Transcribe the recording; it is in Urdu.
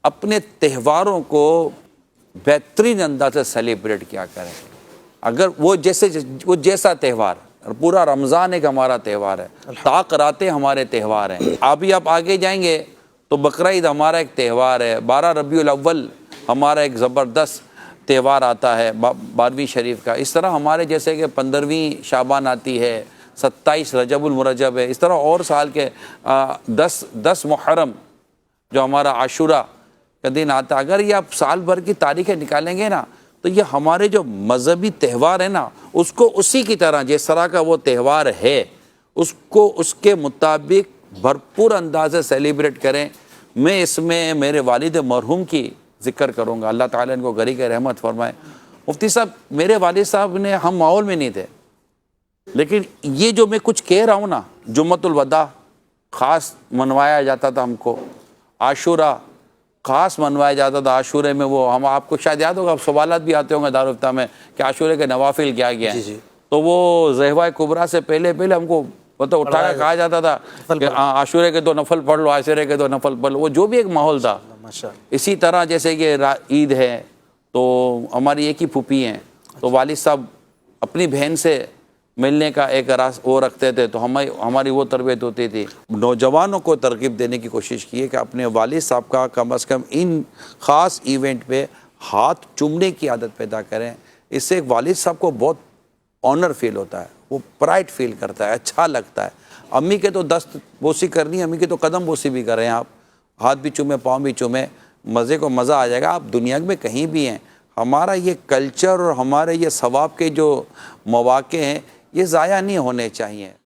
اپنے تہواروں کو بہترین انداز سے سیلیبریٹ کیا کریں. اگر وہ جیسا تہوار، پورا رمضان ایک ہمارا تہوار ہے، طاق راتیں ہمارے تہوار ہیں. ابھی آپ آگے جائیں گے تو بقرعید ہمارا ایک تہوار ہے، 12 ربیع الاول ہمارا ایک زبردست تہوار آتا ہے 12ویں شریف کا. اس طرح ہمارے جیسے کہ 15ویں شعبان آتی ہے، 27 رجب المرجب ہے. اس طرح اور سال کے 10 محرم جو ہمارا عاشورہ کا دن آتا ہے. اگر یہ آپ سال بھر کی تاریخیں نکالیں گے نا تو یہ ہمارے جو مذہبی تہوار ہے نا اس کو اسی کی طرح جس طرح کا وہ تہوار ہے اس کو اس کے مطابق بھرپور انداز سے سیلیبریٹ کریں. میں اس میں میرے والد مرحوم کی ذکر کروں گا، اللہ تعالیٰ ان کو غریق رحمت فرمائے. مفتی صاحب، میرے والد صاحب نے ہم ماحول میں نہیں تھے، لیکن یہ جو میں کچھ کہہ رہا ہوں نا، جمعۃ الوداع خاص منوایا جاتا تھا، ہم کو عاشورہ خاص منوایا جاتا تھا. عاشورے میں وہ ہم آپ کو شاید یاد ہوگا، سوالات بھی آتے ہوں گے دارالفتہ میں کہ عاشورے کے نوافل کیا کیا ہیں. تو وہ ذبح کبریٰ سے پہلے ہم کو اٹھا کر کہا جاتا تھا کہ عاشورے کے 2 نفل پڑھ لو، عاشورے کے 2 نفل پڑھ لو. وہ جو بھی ایک ماحول تھا. اسی طرح جیسے کہ عید ہے تو ہماری ایک ہی پھوپھی ہیں، تو والد صاحب اپنی بہن سے ملنے کا ایک وہ رکھتے تھے، تو ہماری وہ تربیت ہوتی تھی. نوجوانوں کو ترغیب دینے کی کوشش کی ہے کہ اپنے والد صاحب کا کم از کم ان خاص ایونٹ پہ ہاتھ چومنے کی عادت پیدا کریں. اس سے ایک والد صاحب کو بہت آنر فیل ہوتا ہے، وہ پرائڈ فیل کرتا ہے، اچھا لگتا ہے. امی کے تو دست بوسی کرنی ہے، امی کے تو قدم بوسی بھی کریں، آپ ہاتھ بھی چومیں، پاؤں بھی چومیں، مزہ آ جائے گا. آپ دنیا میں کہیں بھی ہیں، ہمارا یہ کلچر اور ہمارے یہ ثواب کے جو مواقع ہیں یہ ضائع نہیں ہونے چاہیے.